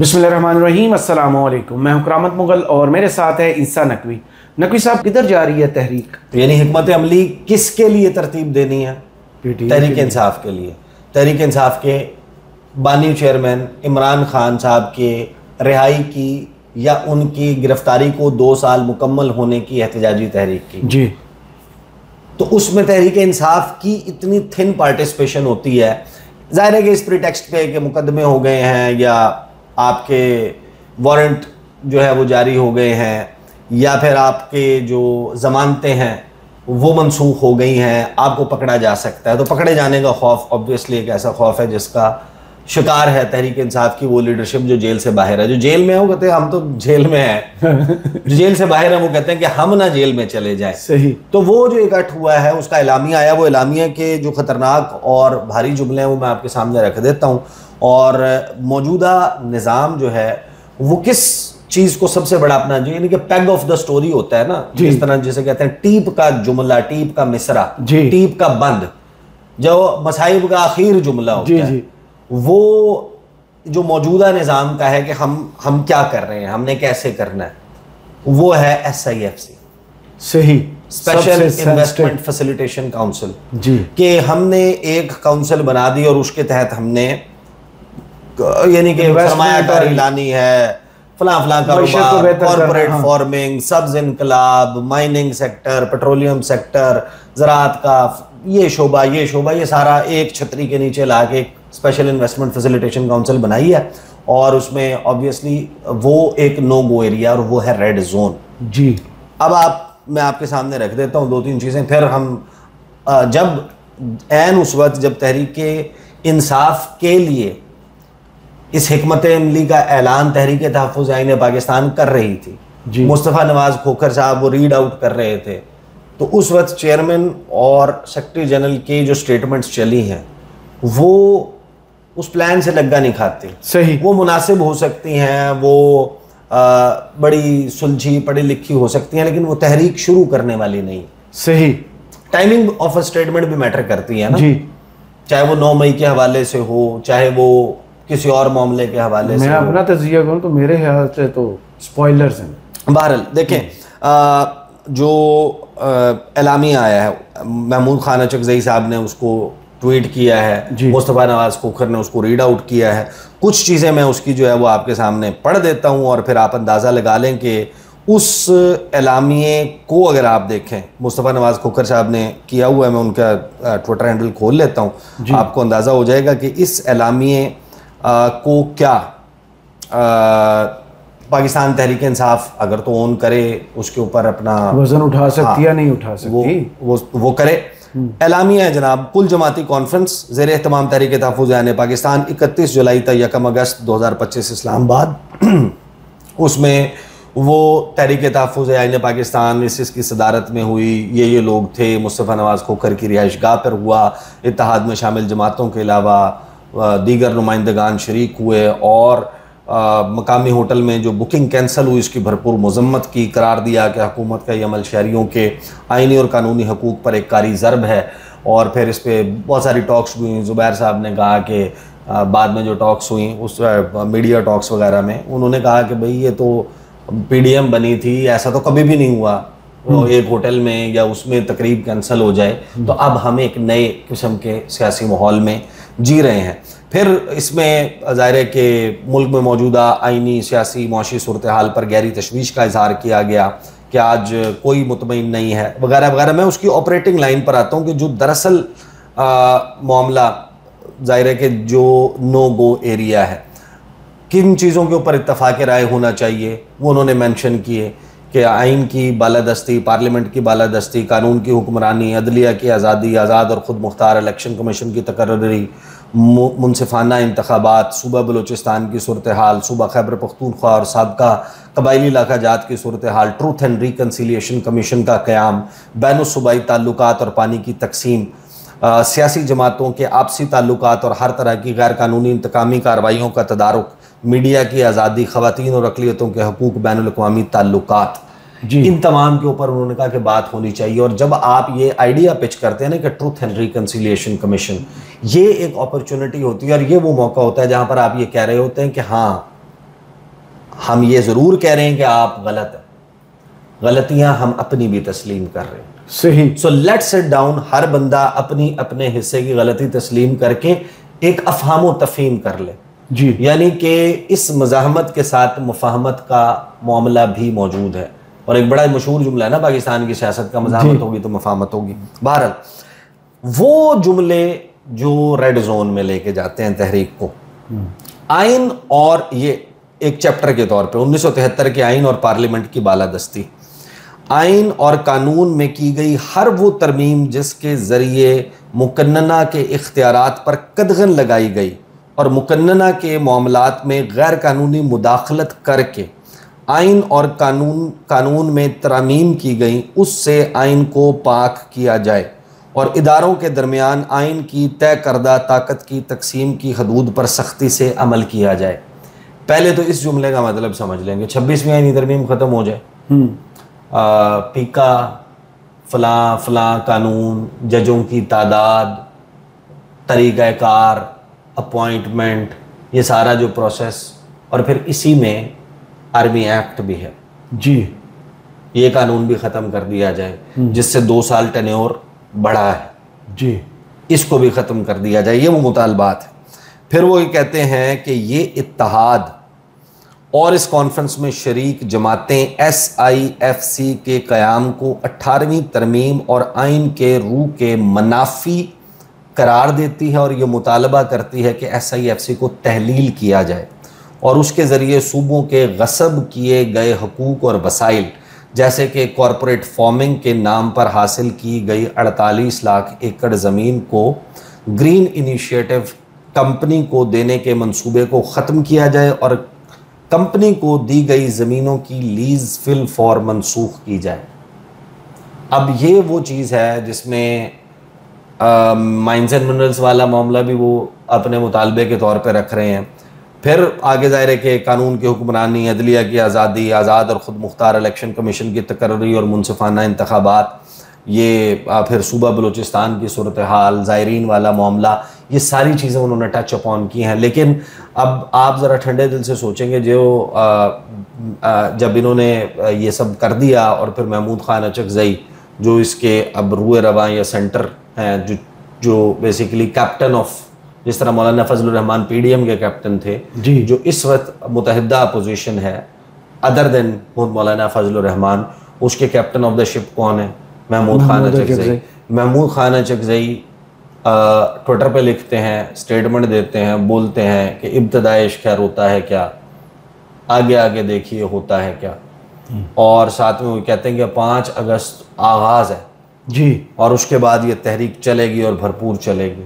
बिस्मिल्लाहिर्रहमानिर्रहीम, अस्सलाम वालेकुम। मैं हूं करामत मुगल और मेरे साथ है ईसा नकवी। नकवी साहब, किधर जा रही है तहरीक? यानी हिकमत अमली किसके लिए तरतीब देनी है? तहरीक इंसाफ के लिए। तहरीक इंसाफ के बानी चेयरमैन इमरान खान साहब के रिहाई की या उनकी गिरफ्तारी को 2 साल मुकम्मल होने की एहतजाजी तहरीक की जी। तो उसमें तहरीक इंसाफ की इतनी थिन पार्टिसिपेशन होती है। जाहिर है कि इस प्रीटेक्स्ट पे कि मुकदमे हो गए हैं या आपके वारंट जो है वो जारी हो गए हैं या फिर आपके जो ज़मानतें हैं वो मनसूख हो गई हैं, आपको पकड़ा जा सकता है। तो पकड़े जाने का खौफ ऑब्वियसली एक ऐसा खौफ है जिसका शिकार है तहरीक इंसाफ की वो लीडरशिप जो जेल से बाहर है। जो जेल में है वो कहते हैं हम तो जेल में हैं जो जेल से बाहर है वो कहते हैं कि हम ना जेल में चले जाएं। सही। तो वो जो इकट्ठ हुआ है उसका एलामिया आया, वो एलामिया के जो खतरनाक और भारी जुमले हैं वो मैं आपके सामने रख देता हूँ। और मौजूदा निज़ाम जो है वो किस चीज़ को सबसे बड़ा अपना जो यानी कि पैग ऑफ द स्टोरी होता है ना, जिस तरह जिसे कहते हैं टीप का जुमला, टीप का मिसरा, टीप का बंद, जो मसाइब का आखिर जुमला होता है, वो जो मौजूदा निज़ाम का है कि हम क्या कर रहे हैं, हमने कैसे करना है, वो है SIFC। सही। स्पेशल इन्वेस्टमेंट फैसिलिटेशन काउंसिल जी। कि हमने एक काउंसिल बना दी और उसके तहत हमने यानी कि सरमायाकारी लानी है, फलां कारोबार, कॉर्पोरेट फार्मिंग, सब्ज इनकलाब, माइनिंग सेक्टर, पेट्रोलियम सेक्टर, ज़राअत का ये शोबा ये सारा एक छतरी के नीचे ला के स्पेशल इन्वेस्टमेंट फैसिलिटेशन काउंसिल बनाई है। और उसमें ऑब्वियसली वो एक नो गो एरिया और वो है रेड जोन जी। अब मैं आपके सामने रख देता हूँ 2-3 चीज़ें, फिर हम जब उस वक्त जब तहरीक इंसाफ के लिए इस हिकमत अमली का ऐलान तहरीक तहफ़्फ़ुज़ आईन पाकिस्तान कर रही थी, मुस्तफ़ा नवाज़ खोखर साहब वो रीड आउट कर रहे थे, तो उस वक्त चेयरमैन और सेक्रेटरी जनरल की जो स्टेटमेंट्स चली हैं वो उस प्लान से लग्गा नहीं खाती। सही। वो मुनासिब हो सकती हैं, वो बड़ी सुलझी पढ़ी लिखी हो सकती हैं, लेकिन वो तहरीक शुरू करने वाली नहीं। सही। टाइमिंग ऑफ अ स्टेटमेंट भी मैटर करती है ना जी। चाहे वो 9 मई के हवाले से हो, चाहे वो किसी और मामले के हवाले से। मैं अपना तज़किया करूं तो मेरे ख्याल से तो स्पॉयलर्स हैं। बहरहाल देखें, जो एलामिया आया है, महमूद खान अचकज़ई साहब ने उसको ट्वीट किया है, मुस्तफ़ा नवाज़ खोखर ने उसको रीड आउट किया है। कुछ चीज़ें मैं उसकी जो है वो आपके सामने पढ़ देता हूँ और फिर आप अंदाज़ा लगा लें कि उस एलामिये को अगर आप देखें, मुस्तफ़ा नवाज़ खोखर साहब ने किया हुआ है, मैं उनका ट्विटर हैंडल खोल लेता हूँ, आपको अंदाज़ा हो जाएगा कि इस एलामिये को क्या पाकिस्तान तहरीक इंसाफ अगर तो ओन करे, उसके ऊपर अपना वजन उठा सकती या नहीं उठा सकती, वो करे। एलामिया है जनाब, कुल जमाती कॉन्फ्रेंस ज़ेर एहतमाम तहरीक तहफ़्फ़ुज़ आईन पाकिस्तान 31 जुलाई तक 1 अगस्त 2025 इस्लामाबाद। उसमें वो तहरीक तहफ़्फ़ुज़ आईन पाकिस्तान इसकी सदारत में हुई, ये लोग थे, मुस्तफ़ा नवाज़ खोखर की रिहाइशगाह पर हुआ, इत्तेहाद में शामिल जमातों के अलावा दीगर नुमाइंदगान शरीक हुए और मकामी होटल में जो बुकिंग कैंसिल हुई इसकी भरपूर मजम्मत की, करार दिया कि हुकूमत का ये अमल शहरियों के आइनी और कानूनी हकूक़ पर एक कारी ज़रब है। और फिर इस पर बहुत सारी टॉक्स हुई। ज़ुबैर साहब ने कहा कि बाद में जो टॉक्स हुई उस मीडिया टॉक्स वगैरह में उन्होंने कहा कि भाई ये तो PDM बनी थी, ऐसा तो कभी भी नहीं हुआ एक होटल में या उसमें तकरीब कैंसिल हो जाए। तो अब हम एक नए किस्म के सियासी माहौल में जी रहे हैं। फिर इसमें ज़ाहिर है कि मुल्क में मौजूदा आइनी सियासी मुआशी सूरत हाल पर गहरी तशवीश का इजहार किया गया कि आज कोई मुतमईन नहीं है वगैरह वगैरह। मैं उसकी ऑपरेटिंग लाइन पर आता हूँ कि जो दरअसल मामला ज़ाहिर है कि जो नो गो एरिया है, किन चीज़ों के ऊपर इत्तफाक़ राय होना चाहिए वो उन्होंने मेंशन किए कि आइन की बालादस्ती, पार्लियामेंट की बालादस्ती, कानून की हुक्मरानी, अदलिया की आज़ादी, आज़ाद और ख़ुद मुख्तार इलेक्शन कमीशन की तकर्री, मुनसिफाना इंतखाबात, सूबा बलूचिस्तान की सूरत हाल, सूबा खैबर पख्तूनख्वा और साबका कबायली इलाका जात की सूरत हाल, ट्रूथ एंड रिकन्सिलिएशन कमीशन का क़याम, बैनुस्सूबाई ताल्लुकात और पानी की तकसीम, सियासी जमातों के आपसी ताल्लुकात और हर तरह की गैर कानूनी इंतकामी कार्रवाइयों का तदारुक, मीडिया की आज़ादी, ख़वातीन और अक़लियतों के हकूक़, बैनुल-अक़वामी ताल्लुकात, इन तमाम के ऊपर उन्होंने कहा कि बात होनी चाहिए। और जब आप ये आइडिया पिच करते हैं ना कि ट्रूथ एंड रिकन्सिलिएशन कमीशन, ये एक अपॉर्चुनिटी होती है और ये वो मौका होता है जहाँ पर आप ये कह रहे होते हैं कि हाँ हम ये ज़रूर कह रहे हैं कि आप गलत हैं, गलतियां हम अपनी भी तस्लीम कर रहे हैं। सही। सो लेट्स सिट डाउन, हर बंदा अपनी अपने हिस्से की गलती तस्लीम करके एक अफहाम व तफहीम कर ले जी, यानी कि इस मज़ाहमत के साथ मुफाहमत का मामला भी मौजूद है। और एक बड़ा मशहूर जुमला है ना पाकिस्तान की सियासत का, मज़ाहमत होगी तो मुफाहमत होगी। बहरहाल वो जुमले जो रेड जोन में लेके जाते हैं तहरीक को, आइन और ये एक चैप्टर के तौर पे 1973 के आइन और पार्लियामेंट की बालादस्ती, आइन और कानून में की गई हर वो तरमीम जिसके ज़रिए मुकन्नना के इख्तियारात पर कदगन लगाई गई और मुकन्नना के मामलात में गैर कानूनी मुदाखलत करके आइन और कानून में तरमीम की गई, उससे आइन को पाक किया जाए और इदारों के दरमियान आइन की तय करदा ताकत की तकसीम की हदूद पर सख्ती से अमल किया जाए। पहले तो इस जुमले का मतलब समझ लेंगे, 26वीं आइनी तरमीम ख़त्म हो जाए, पीका फ़लाँ फ़लाँ कानून, जजों की तादाद, तरीक़ाकार, अपॉइंटमेंट, ये सारा जो प्रोसेस, और फिर इसी में आर्मी एक्ट भी है जी, ये कानून भी ख़त्म कर दिया जाए जिससे 2 साल टेन्योर बढ़ा है जी, इसको भी ख़त्म कर दिया जाए, ये वो मुतालबात है। फिर वो ये कहते हैं कि ये इत्तहाद और इस कॉन्फ्रेंस में शरीक जमातें SIFC के क़याम को 18वीं तरमीम और आइन के रूह के मनाफी करार देती है और ये मुतालबा करती है कि SIFC को तहलील किया जाए और उसके ज़रिए सूबों के गसब किए गए हकूक़ और वसाइल जैसे कि कॉरपोरेट फार्मिंग के नाम पर हासिल की गई 48 लाख एकड़ ज़मीन को ग्रीन इनिशिएटिव कंपनी को देने के मंसूबे को ख़त्म किया जाए और कंपनी को दी गई ज़मीनों की लीज़ फिल फॉर मनसूख की जाए। अब ये वो चीज़ है जिसमें माइंस एंड मिनरल्स वाला मामला भी वो अपने मुतालबे के तौर पे रख रहे हैं। फिर आगे ज़ाहिर है कि कानून की हुक्मरानी, अदलिया की आज़ादी, आज़ाद और ख़ुद मुख्तार इलेक्शन कमीशन की तकर्री और मुनसिफाना इंतखाबात, ये फिर सूबा बलूचिस्तान की सूरत हाल, ज़ायरीन वाला मामला, ये सारी चीज़ें उन्होंने टच अपॉन की हैं। लेकिन अब आप ज़रा ठंडे दिल से सोचेंगे, जो जब इन्होंने ये सब कर दिया और फिर महमूद खान अचकज़ई जो इसके अब रूए रवां या सेंटर हैं, जो बेसिकली कैप्टन ऑफ, जिस तरह मौलाना फजलुर रहमान PDM के कैप्टन थे जी, जो इस वक्त मुतहदा अपोजिशन है अदर देन मौलाना फजलुर रहमान, उसके कैप्टन ऑफ द शिप कौन है? महमूद खान अचकज़ई। महमूद खान अचकज़ई ट्विटर पे लिखते हैं, स्टेटमेंट देते हैं, बोलते हैं कि इब्तदाए इश्क खैर होता है क्या, आगे आगे देखिए होता है क्या, और साथ में वो कहते हैं कि 5 अगस्त आगाज़ है जी, और उसके बाद ये तहरीक चलेगी और भरपूर चलेगी।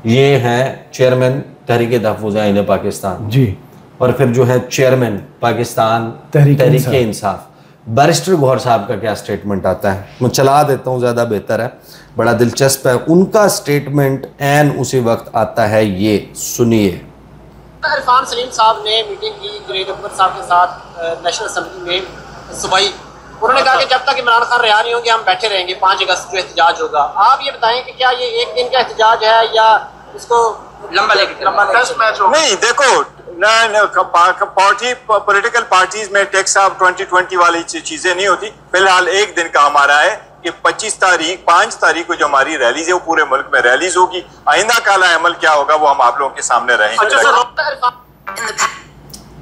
ये हैं चेयरमैन तहरीक तहफ़्फ़ुज़ आइन पाकिस्तान जी, और फिर जो है चेयरमैन पाकिस्तान तहरीक इंसाफ बैरिस्टर गौहर साहब का क्या स्टेटमेंट आता है, मैं चला देता हूँ, ज़्यादा बेहतर है, बड़ा दिलचस्प है उनका स्टेटमेंट। एन उसी वक्त आता है, ये सुनिए। इरफान सलीम साहब ने मीटिंग की ग्रेड अकबर साहब के साथ नेशनल असम्बली में सुबह। उन्होंने कहा कि जब तक इमरान खान रिहा नहीं होंगे हम बैठे रहेंगे, 5 अगस्त जो एहतजाज होगा। आप ये बताएं कि क्या ये एक दिन का एहतजाज है या इसको लंबा लेके नहीं? देखो पार्टी पॉलिटिकल पार्टीज में टैक्स ऑफ 2020 वाली चीजें नहीं होती। फिलहाल एक दिन का हमारा है कि 5 तारीख को जो हमारी रैलीज है वो पूरे मुल्क में रैलीज होगी। आइंदा काला अमल क्या होगा वो हम आप लोगों के सामने रहेंगे।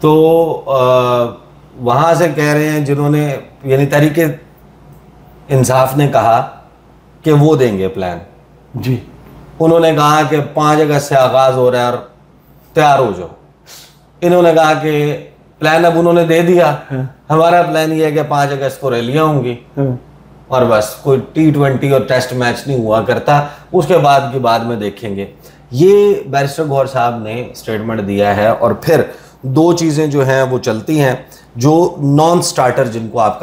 तो वहां से कह रहे हैं जिन्होंने, यानी तहरीक इंसाफ ने कहा कि वो देंगे प्लान जी, उन्होंने कहा कि 5 अगस्त से आगाज हो रहा है और तैयार हो जाओ। इन्होंने कहा कि प्लान अब उन्होंने दे दिया, हमारा प्लान ये है कि 5 अगस्त को रैलियां होंगी और बस कोई T20 और टेस्ट मैच नहीं हुआ करता, उसके बाद की बाद में देखेंगे। ये बैरिस्टर गौहर साहब ने स्टेटमेंट दिया है। और फिर 2 चीज़ें जो हैं वो चलती हैं जो नॉन स्टार्टर जिनको आप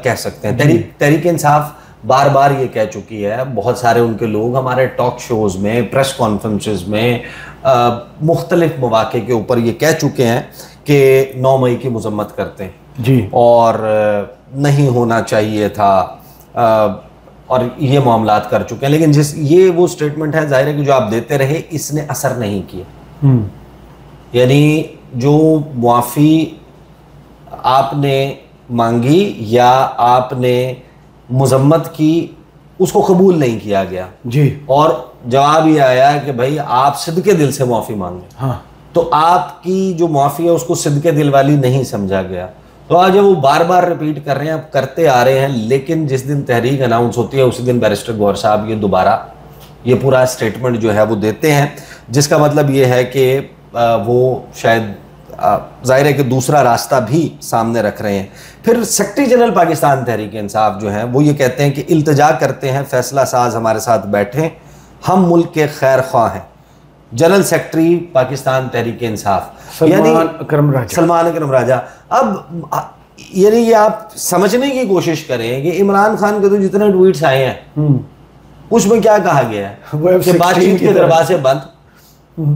कह सकते हैं। तहरीक इंसाफ बार बार ये कह चुकी है, बहुत सारे उनके लोग हमारे टॉक शोज़ में, प्रेस कॉन्फ्रेंसेस में, मुख्तलिफ मौक़े के ऊपर ये कह चुके हैं कि 9 मई की मजम्मत करते हैं जी, और नहीं होना चाहिए था, और ये मामलात कर चुके हैं। लेकिन ये वो स्टेटमेंट है, जाहिर है कि जो आप देते रहे इसने असर नहीं किया। यानी जो मुआफ़ी आपने मांगी या आपने मजम्मत की, उसको कबूल नहीं किया गया जी, और जवाब ये आया कि भाई आप सिद्के दिल से माफ़ी मांगे। हाँ, तो आपकी जो माफ़ी है उसको सिद्के दिल वाली नहीं समझा गया। तो आज वो बार बार रिपीट कर रहे हैं, आप करते आ रहे हैं, लेकिन जिस दिन तहरीक अनाउंस होती है उसी दिन बैरिस्टर गौहर साहब ये दोबारा ये पूरा स्टेटमेंट जो है वो देते हैं, जिसका मतलब ये है कि वो शायद जाहिर है कि दूसरा रास्ता भी सामने रख रहे हैं। फिर सेक्रेटरी जनरल पाकिस्तान तहरीक इंसाफ जो है वो ये कहते हैं कि इल्तिजा करते हैं फैसला साज हमारे साथ बैठें, हम मुल्क के खैर ख्वाह हैं। जनरल सेक्रेटरी पाकिस्तान तहरीक इंसाफ सलमान अकरम राजा। अब यानी ये आप समझने की कोशिश करें कि इमरान खान के तो जितने ट्वीट्स आए हैं उसमें क्या कहा गया है कि बातचीत के दरवाजे बंद,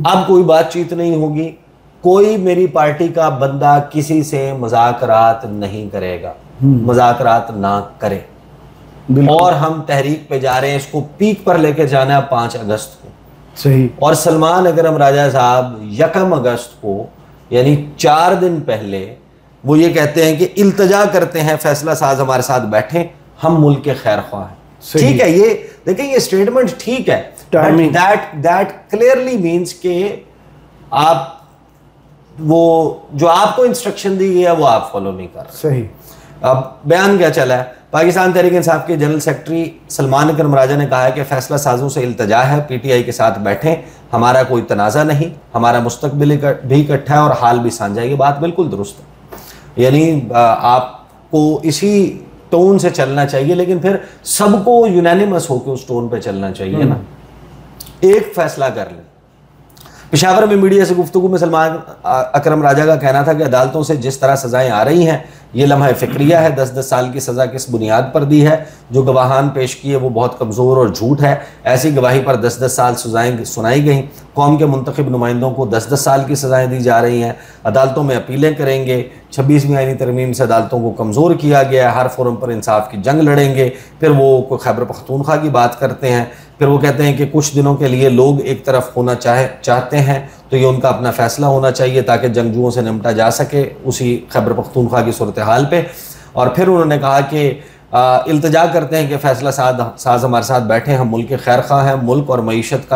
अब कोई बातचीत नहीं होगी, कोई मेरी पार्टी का बंदा किसी से मुज़ाकरात नहीं करेगा, मुज़ाकरात ना करे, और हम तहरीक पे जा रहे हैं, इसको पीक पर लेकर जाना है 5 अगस्त को। सही। और सलमान अकरम राजा साहब 1 अगस्त को यानी 4 दिन पहले वो ये कहते हैं कि इल्तजा करते हैं फैसला साज हमारे साथ बैठे, हम मुल्क के खैर ख्वाह हैं। ठीक है, ये देखिए ये स्टेटमेंट ठीक है, दैट क्लियरली मीन्स के आप वो जो आपको इंस्ट्रक्शन दी गई है वो आप फॉलो नहीं कर। सही। अब बयान क्या चला है, पाकिस्तान तहरीक इंसाफ के जनरल सेक्रेटरी सलमान अकरम राजा ने कहा है कि फैसला साजों से इल्तजा है, पीटीआई के साथ बैठें, हमारा कोई तनाज़ा नहीं, हमारा मुस्तकबिल भी इकट्ठा है और हाल भी साझा है। ये बात बिल्कुल दुरुस्त है, यानी आपको इसी टोन से चलना चाहिए, लेकिन फिर सबको यूनानिमस होकर उस टोन पे चलना चाहिए ना। एक फैसला कर लें। पेशावर में मीडिया से गुफ्तगू में सलमान अकरम राजा का कहना था कि अदालतों से जिस तरह सजाएं आ रही हैं ये लम्हा फिक्रिया है, 10-10 साल की सज़ा किस बुनियाद पर दी है, जो गवाहान पेश किए वो बहुत कमज़ोर और झूठ है, ऐसी गवाही पर 10-10 साल सजाएं सुनाई गई, कौम के मुंतखब नुमाइंदों को 10-10 साल की सज़ाएं दी जा रही हैं, अदालतों में अपीलें करेंगे, 26वीं आईनी तरमीम से अदालतों को कमज़ोर किया गया है, हर फोरम पर इंसाफ की जंग लड़ेंगे। फिर वो कोई खैबर पख्तूनख्वा की बात करते हैं, फिर वो कहते हैं कि कुछ दिनों के लिए लोग एक तरफ होना चाहते हैं तो ये उनका अपना फैसला होना चाहिए ताकि जंगजुओं से निपटा जा सके उसी खैबर पख्तूनख्वा की सूरत हाल पे। और फिर उन्होंने कहा कि इल्तिजा करते हैं कि फैसला साज हमारे साथ बैठे, हम मुल्क के खैर ख्वाह हैं, मुल्क और मईशत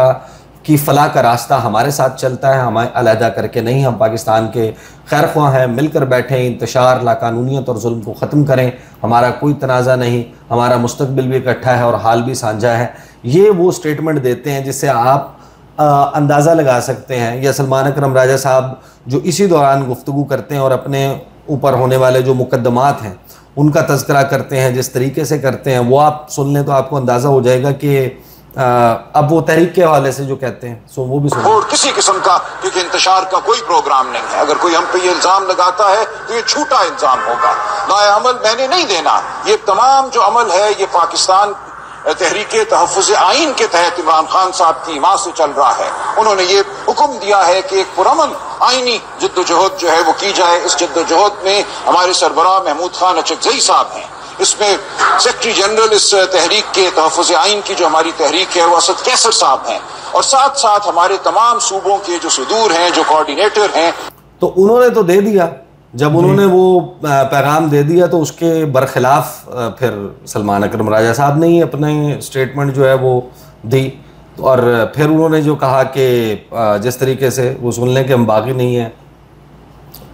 की फलाह का रास्ता हमारे साथ चलता है, हमें अलहदा करके नहीं, हम पाकिस्तान के खैर ख्वाह हैं, मिलकर बैठें, इंतशार लाकानूनियत और जुल्म को ख़त्म करें, हमारा कोई तनाज़ा नहीं, हमारा मुस्तकबिल भी इकट्ठा है और हाल भी साझा है। ये वो स्टेटमेंट देते हैं जिससे आप अंदाज़ा लगा सकते हैं, या सलमान अकरम राजा साहब जो इसी दौरान गुफ्तगू करते हैं और अपने ऊपर होने वाले जो मुकदमात हैं उनका तज़किरा करते हैं, जिस तरीके से करते हैं वो आप सुन लें तो आपको अंदाज़ा हो जाएगा कि अब वो तहरीक के हवाले से जो कहते हैं सो वो भी सुन। और किसी किस्म का क्योंकि इंतशार का कोई प्रोग्राम नहीं है, अगर कोई हम पे ये इल्ज़ाम लगाता है तो ये झूठा इल्ज़ाम होगा, लाए अमल मैंने नहीं देना। ये तमाम जो अमल है ये पाकिस्तान तहरीक तहफ़्फ़ुज़ आइन के तहत इमरान खान साहब की हिमायत से चल रहा है। उन्होंने ये हुक्म दिया है कि एक पुरअमन आइनी जद्दोजहद जो है वो की जाए। इस जद्दोजहद में हमारे सरबराह महमूद खान अचकज़ई साहब हैं, इसमें सेक्रेटरी जनरल इस तहरीक के तहफ़्फ़ुज़ आइन की जो हमारी तहरीक है वो असद कैसर साहब हैं, और साथ साथ हमारे तमाम सूबों के जो सदूर हैं, जो कोऑर्डिनेटर हैं। तो उन्होंने तो दे दिया, जब उन्होंने वो पैगाम दे दिया तो उसके बरखिलाफ फिर सलमान अकरम राजा साहब ने ही अपने स्टेटमेंट जो है वो दी, और फिर उन्होंने जो कहा कि जिस तरीके से वो सुन लें कि हम बाकी नहीं हैं,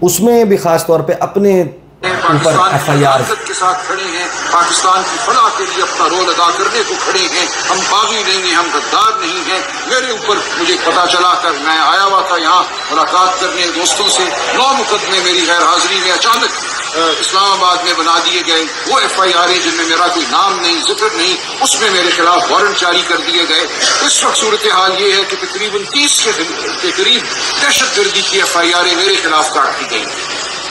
उसमें भी ख़ास तौर पे अपने ऊपर FIR के साथ खड़े हैं, पाकिस्तान की फलाह के लिए अपना रोल अदा करने को खड़े हैं, हम बागी नहीं हैं, हम गद्दार नहीं हैं। मेरे ऊपर मुझे पता चला कर मैं आया हुआ था यहाँ मुलाकात करने दोस्तों से, 9 मुकदमे मेरी गैर हाजिरी में अचानक इस्लामाबाद में बना दिए गए, वो FIR जिनमें मेरा कोई नाम नहीं, जिक्र नहीं, उसमें मेरे खिलाफ वारंट जारी कर दिए गए। इस वक्त सूरत हाल ये है कि तकरीबन 30 के करीब दहशत गर्दी की FIR मेरे खिलाफ काट दी गई।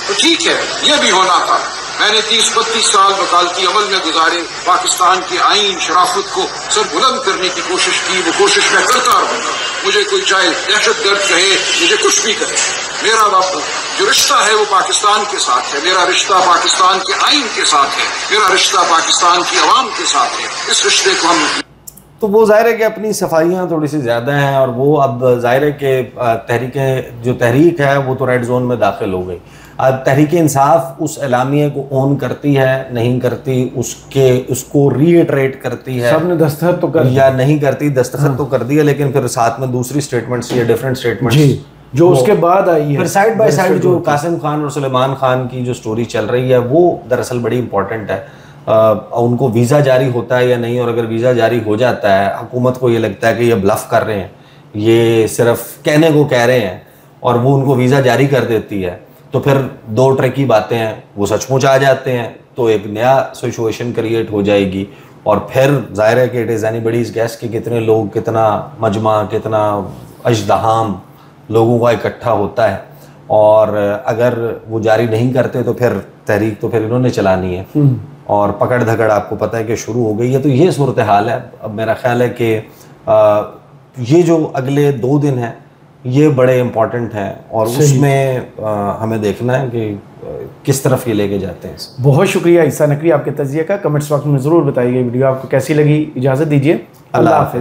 तो ठीक है, यह भी होना था। मैंने 30-32 साल वकालती अमल में गुजारे, पाकिस्तान के आइन शराफत को सर बुलंद करने की कोशिश की, वो कोशिश मैं करता रहूँगा। मुझे कोई चाहे दहशत गर्द कहे, मुझे कुछ भी कहे, मेरा जो रिश्ता है वो पाकिस्तान के साथ है, मेरा रिश्ता पाकिस्तान के आइन के साथ है, मेरा रिश्ता पाकिस्तान की अवाम के साथ है। इस रिश्ते को हम तो वो ज़ाहिर है कि अपनी सफाइयाँ थोड़ी सी ज़्यादा हैं, और वो अब ज़ाहिर है कि तहरीक है वो तो रेड जोन में दाखिल हो गई। तहरीक इंसाफ उस एलामिया को ऑन करती है, नहीं करती, उसको रीइटरेट करती है, सबने दस्तखत तो कर या नहीं करती, दस्तखत तो कर दिया, लेकिन फिर साथ में दूसरी स्टेटमेंट्स या डिफरेंट स्टेटमेंट्स जो उसके बाद आई है। फिर साइड बाय साइड जो कासिम खान और सुलेमान खान की जो स्टोरी चल रही है वो दरअसल बड़ी इंपॉर्टेंट है। उनको वीज़ा जारी होता है या नहीं, और अगर वीज़ा जारी हो जाता है, हुकूमत को ये लगता है कि ये ब्लफ कर रहे हैं, ये सिर्फ कहने को कह रहे हैं, और वो उनको वीज़ा जारी कर देती है, तो फिर दो ट्रकी बातें हैं, वो सचमुच आ जाते हैं तो एक नया सिचुएशन क्रिएट हो जाएगी, और फिर जाहिर है कि इट इज़ एनीबडीज़ गेस कि कितने लोग, कितना मजमा, कितना अजदहाम लोगों का इकट्ठा होता है, और अगर वो जारी नहीं करते तो फिर तहरीक तो फिर इन्होंने चलानी है, और पकड़ धकड़ आपको पता है कि शुरू हो गई है। तो ये सूरत हाल है। अब मेरा ख्याल है कि ये जो अगले 2 दिन हैं ये बड़े इम्पोर्टेंट हैं, और उसमें हमें देखना है कि किस तरफ ये लेके जाते हैं। बहुत शुक्रिया ईसा नकवी आपके तज़िये का। कमेंट्स बॉक्स में ज़रूर बताइए वीडियो आपको कैसी लगी। इजाज़त दीजिए, अल्लाह हाफ़िज़।